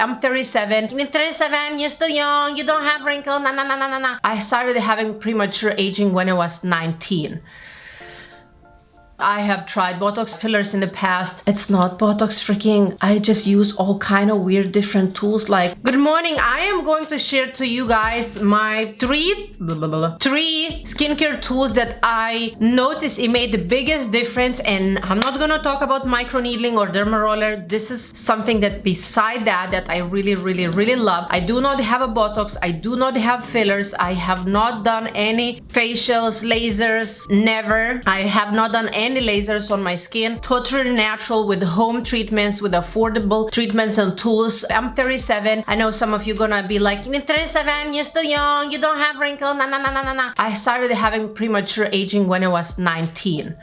I'm 37. You're 37, you're still young, you don't have wrinkles, nah, nah, nah, nah, nah. I started having premature aging when I was 19. I have tried Botox fillers in the past. It's not Botox freaking. I just use all kind of weird different tools like... Good morning. I am going to share to you guys my three skincare tools that I noticed it made the biggest difference. And I'm not gonna talk about microneedling or dermaroller. This is something that beside that I really love. I do not have a Botox. I do not have fillers. I have not done any facials, lasers, never. I have not done any lasers on my skin. Totally natural with home treatments, with affordable treatments and tools. I'm 37. I know some of you gonna be like, you're 37, you're still young, you don't have wrinkles, nah, nah, nah, nah, nah. I started having premature aging when I was 19.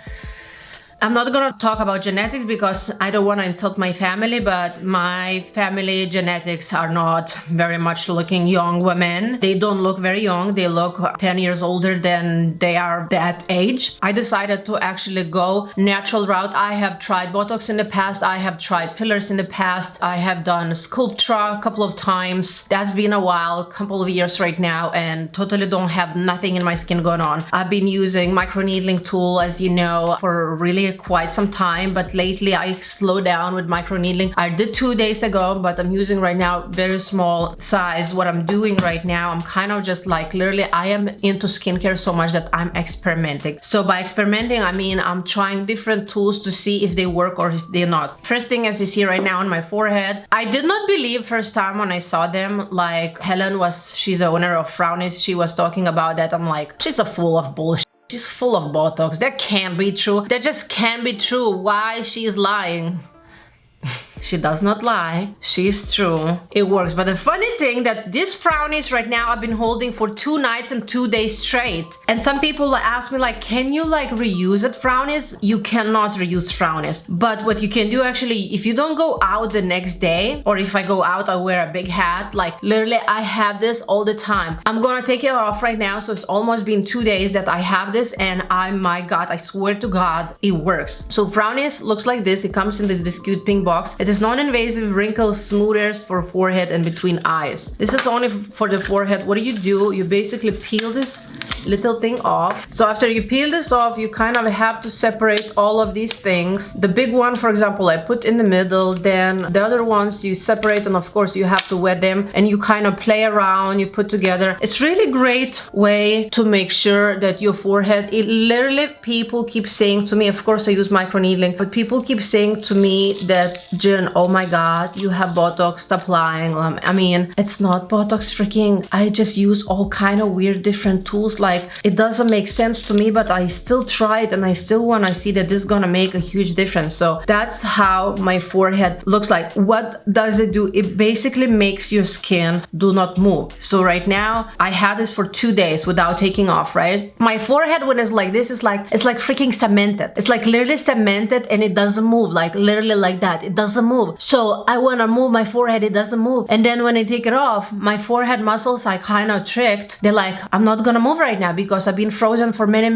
I'm not gonna talk about genetics because I don't want to insult my family, but my family genetics are not very much looking young women. They don't look very young. They look 10 years older than they are that age. I decided to actually go natural route. I have tried Botox in the past. I have tried fillers in the past. I have done Sculptra a couple of times. That's been a while, couple of years right now, and totally don't have nothing in my skin going on. I've been using microneedling tool, as you know, for really quite some time, but lately I slowed down with microneedling. I did 2 days ago, but I'm using right now very small size. What I'm doing right now, I'm kind of just like literally I am into skincare so much that I'm experimenting. So by experimenting, I mean I'm trying different tools to see if they work or if they're not. First thing, as you see right now on my forehead, I did not believe first time when I saw them. Like Helen she's the owner of Frownies, she was talking about that. I'm like, she's a full of bullshit. She's full of Botox. That can't be true. That just can't be true. Why she's lying? She does not lie. She's true. It works. But the funny thing that these Frownies right now I've been holding for 2 nights and 2 days straight. And some people ask me like, can you like reuse it Frownies? You cannot reuse Frownies. But what you can do actually, if you don't go out the next day, or if I go out, I wear a big hat, like literally I have this all the time. I'm gonna take it off right now. So it's almost been 2 days that I have this, and my God, I swear to God, it works. So Frownies looks like this. It comes in this cute pink box. It is non-invasive wrinkle smoothers for forehead and between eyes. This is only for the forehead. What do? You basically peel this little thing off. So after you peel this off, you kind of have to separate all of these things. The big one, for example, I put in the middle, then the other ones you separate, and of course you have to wet them and you kind of play around, you put together. It's really great way to make sure that your forehead, it literally, people keep saying to me, of course I use microneedling, but people keep saying to me that, Jen, oh my God, you have Botox, stop lying. I mean, it's not Botox freaking. I just use all kind of weird different tools. Like it doesn't make sense to me, but I still try it and I still want to see that this is gonna make a huge difference. So that's how my forehead looks like. What does it do? It basically makes your skin do not move. So right now I had this for 2 days without taking off, right? My forehead when it's like this, it's like freaking cemented. It's like literally cemented and it doesn't move, like literally like that. It doesn't move. So I want to move my forehead, it doesn't move. And then when I take it off, my forehead muscles are kind of tricked. They're like, I'm not gonna move right now because I've been frozen for many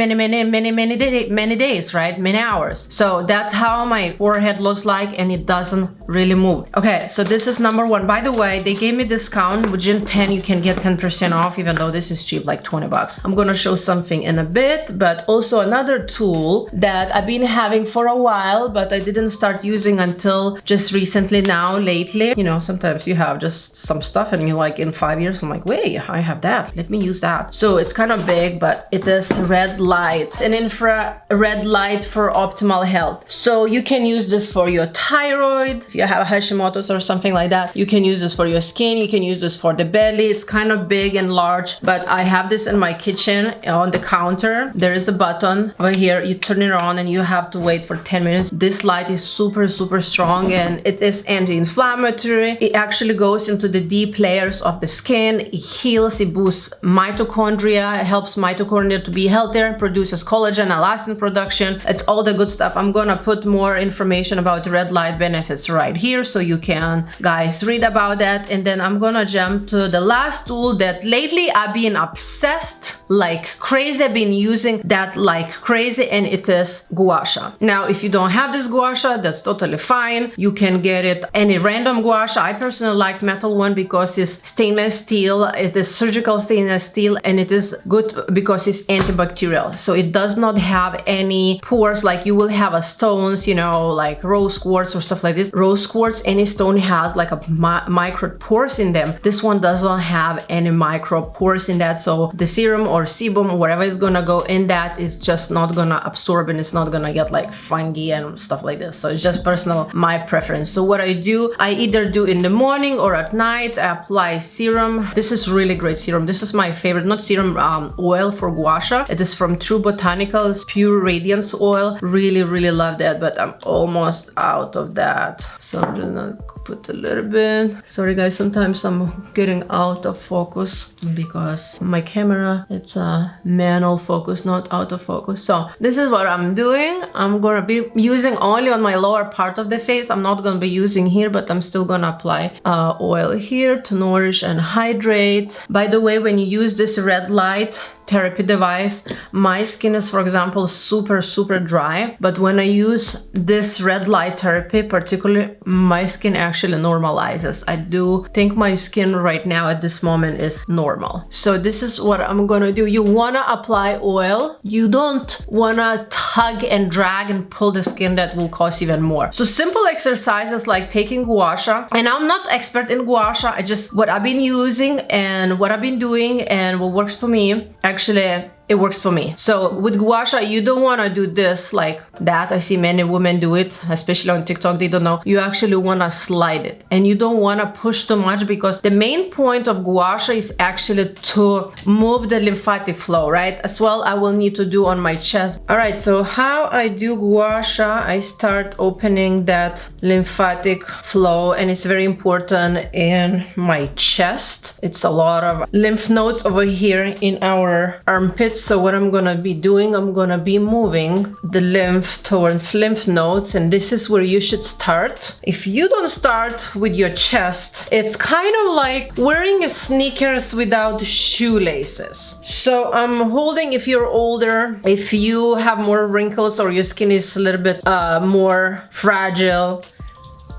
days, right? Many hours. So that's how my forehead looks like, and it doesn't really move. Okay, so this is number 1. By the way, they gave me discount with Gen 10. You can get 10% off, even though this is cheap, like 20 bucks. I'm gonna show something in a bit, but also another tool that I've been having for a while, but I didn't start using until just recently now, lately. You know, sometimes you have just some stuff and you're like, in 5 years, I'm like, wait, I have that. Let me use that. So it's kind of big, but it is red light, an infrared light for optimal health. So you can use this for your thyroid. If you have Hashimoto's or something like that, you can use this for your skin. You can use this for the belly. It's kind of big and large, but I have this in my kitchen on the counter. There is a button over here. You turn it on and you have to wait for 10 minutes. This light is super strong, and it is anti-inflammatory. It actually goes into the deep layers of the skin. It heals, it boosts mitochondria, it helps mitochondria to be healthier, produces collagen, elastin production. It's all the good stuff. I'm gonna put more information about the red light benefits right here so you can guys read about that. And then I'm gonna jump to the last tool that lately I've been obsessed like crazy. I've been using that like crazy, and it is Gua Sha. Now, if you don't have this Gua Sha, that's totally fine. You can get it any random Gua Sha. I personally like metal one because it's stainless steel. It is surgical stainless steel, and it is good because it's antibacterial. So it does not have any pores like you will have a stones, you know, like rose quartz or stuff like this. Rose quartz, any stone has like a micro pores in them. This one doesn't have any micro pores in that, so the serum or sebum or whatever is gonna go in that is just not gonna absorb, and it's not gonna get like fungi and stuff like this. So it's just personal, my preference. So what I do, I either do in the morning or at night. I apply serum. This is really great serum. This is my favorite, not serum, oil for Gua Sha. It is from True Botanicals Pure Radiance Oil. Really love that, but I'm almost out of that, so I'm just gonna put a little bit. Sorry guys, sometimes I'm getting out of focus because my camera, it's a manual focus, not out of focus. So this is what I'm doing. I'm gonna be using only on my lower part of the face. I'm not gonna be using here, but I'm still gonna apply oil here to nourish and hydrate. By the way, when you use this red light therapy device, my skin is, for example, super dry, but when I use this red light therapy particularly, my skin actually normalizes. I do think my skin right now at this moment is normal. So this is what I'm gonna do. You wanna apply oil. You don't wanna tug and drag and pull the skin. That will cause even more. So simple exercises like taking Gua Sha, and I'm not expert in Gua Sha, I just what I've been using and what I've been doing and what works for me. Actually, it works for me. So with Gua Sha, you don't want to do this like that. I see many women do it, especially on TikTok. They don't know. You actually want to slide it, and you don't want to push too much, because the main point of Gua Sha is actually to move the lymphatic flow, right? As well, I will need to do on my chest. All right, so how I do Gua Sha, I start opening that lymphatic flow, and it's very important in my chest. It's a lot of lymph nodes over here in our armpits. So what I'm gonna be doing, I'm gonna be moving the lymph towards lymph nodes, and this is where you should start. If you don't start with your chest, it's kind of like wearing sneakers without shoelaces. So I'm holding, if you're older, if you have more wrinkles or your skin is a little bit more fragile,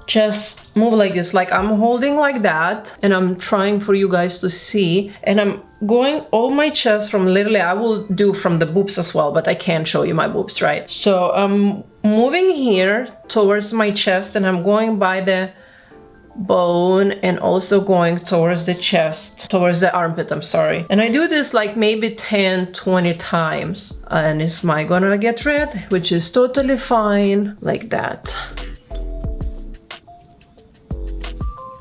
just move like this. Like I'm holding like that, and I'm trying for you guys to see, and I'm going all my chest from literally, I will do from the boobs as well, but I can't show you my boobs, right? So I'm moving here towards my chest, and I'm going by the bone and also going towards the chest, towards the armpit, I'm sorry. And I do this like maybe 10-20 times, and it's my gonna get red, which is totally fine, like that.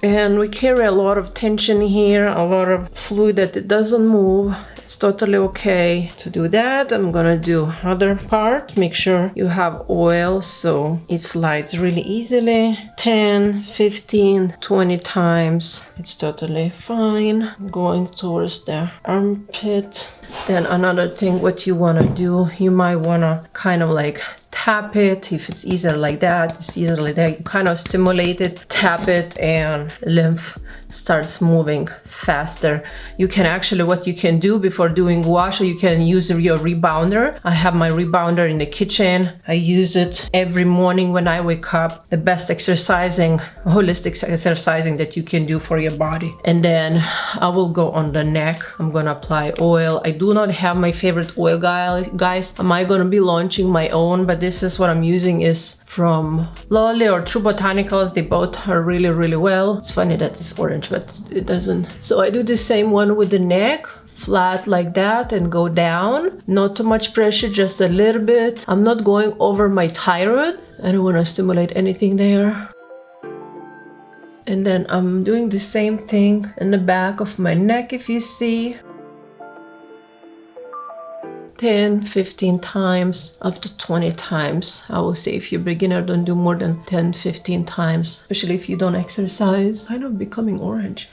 And we carry a lot of tension here, a lot of fluid that it doesn't move. It's totally okay to do that. I'm gonna do other part. Make sure you have oil so it slides really easily. 10, 15, 20 times. It's totally fine. Going towards the armpit. Then another thing, what you wanna do, you might wanna kind of like tap it. If it's easier like that, it's easier like that. You kind of stimulate it, tap it, and lymph starts moving faster. You can actually, what you can do before doing Gua Sha, you can use your rebounder. I have my rebounder in the kitchen. I use it every morning when I wake up. The best exercising, holistic exercising that you can do for your body. And then I will go on the neck. I'm gonna apply oil. I do not have my favorite oil, guys. Am I gonna be launching my own? But this is what I'm using, is from Lolly or True Botanicals. They both are really well. It's funny that it's orange, but it doesn't. So I do the same one with the neck, flat like that, and go down. Not too much pressure, just a little bit. I'm not going over my thyroid. I don't want to stimulate anything there. And then I'm doing the same thing in the back of my neck, if you see. 10, 15 times, up to 20 times. I will say if you're a beginner, don't do more than 10, 15 times, especially if you don't exercise. Kind of becoming orange.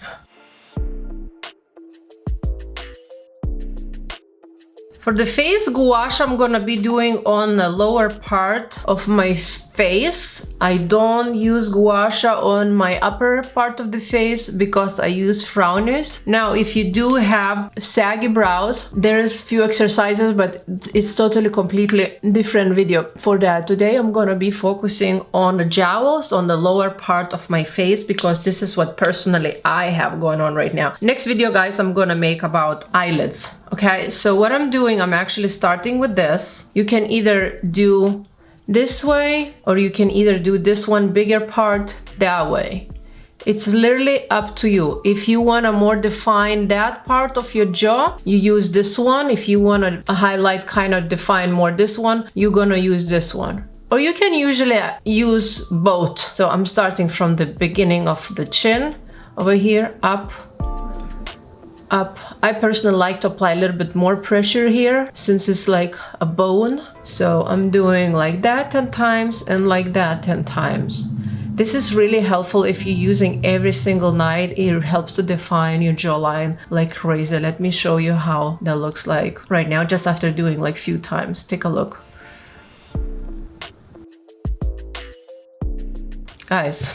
For the face Gua Sha, I'm gonna be doing on the lower part of my face. I don't use Gua Sha on my upper part of the face because I use Frownies. Now, if you do have saggy brows, there's few exercises, but it's totally completely different video for that. Today, I'm gonna be focusing on the jowls on the lower part of my face because this is what personally I have going on right now. Next video, guys, I'm gonna make about eyelids. Okay, so what I'm doing, I'm actually starting with this. You can either do this way or you can either do this one bigger part that way. It's literally up to you. If you want to more define that part of your jaw, you use this one. If you want to highlight, kind of define more this one, you're gonna use this one. Or you can usually use both. So I'm starting from the beginning of the chin over here, up. I personally like to apply a little bit more pressure here since it's like a bone. So I'm doing like that 10 times and like that 10 times. This is really helpful if you're using every single night. It helps to define your jawline like crazy. Let me show you how that looks like right now, just after doing like few times. Take a look. Guys.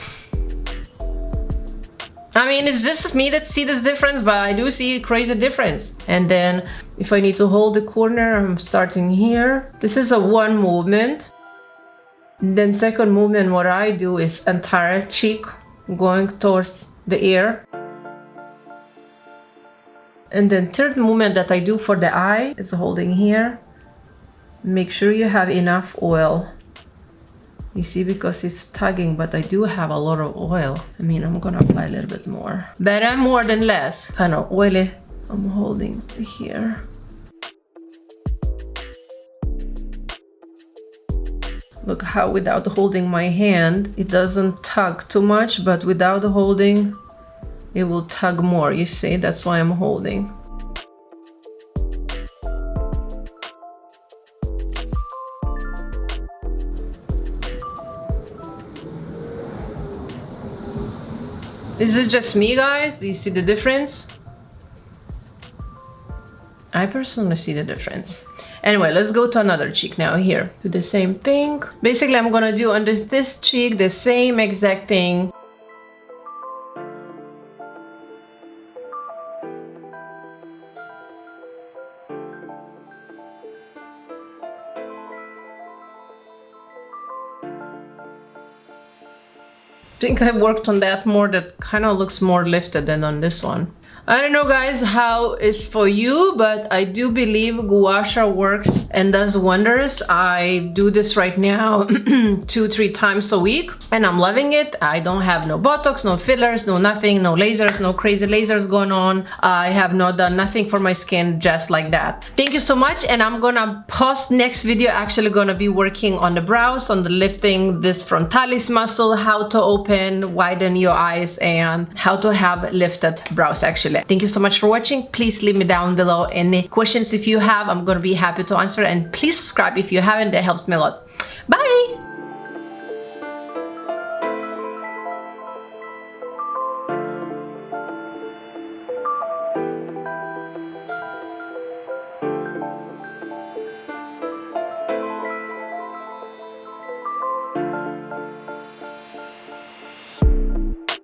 I mean, it's just me that see this difference, but I do see a crazy difference. And then if I need to hold the corner, I'm starting here. This is a one movement. Then second movement, what I do is entire cheek going towards the ear. And then third movement that I do for the eye is holding here. Make sure you have enough oil. You see, because it's tugging, but I do have a lot of oil. I mean, I'm gonna apply a little bit more. Better more than less. Kind of oily. I'm holding here. Look how without holding my hand, it doesn't tug too much, but without holding, it will tug more. You see, that's why I'm holding. Is it just me, guys? Do you see the difference? I personally see the difference. Anyway, let's go to another cheek now. Here, do the same thing. Basically, I'm gonna do under this cheek the same exact thing. I think I worked on that more. That kind of looks more lifted than on this one. I don't know, guys, how it's for you, but I do believe Gua Sha works and does wonders. I do this right now 2-3 times a week and I'm loving it. I don't have no Botox, no fillers, no nothing, no lasers, no crazy lasers going on. I have not done nothing for my skin, just like that. Thank you so much, and I'm gonna post next video actually gonna be working on the brows, on the lifting this frontalis muscle, how to open, widen your eyes, and how to have lifted brows actually. Thank you so much for watching. Please leave me down below any questions if you have. I'm gonna be happy to answer, and please subscribe if you haven't. That helps me a lot. Bye.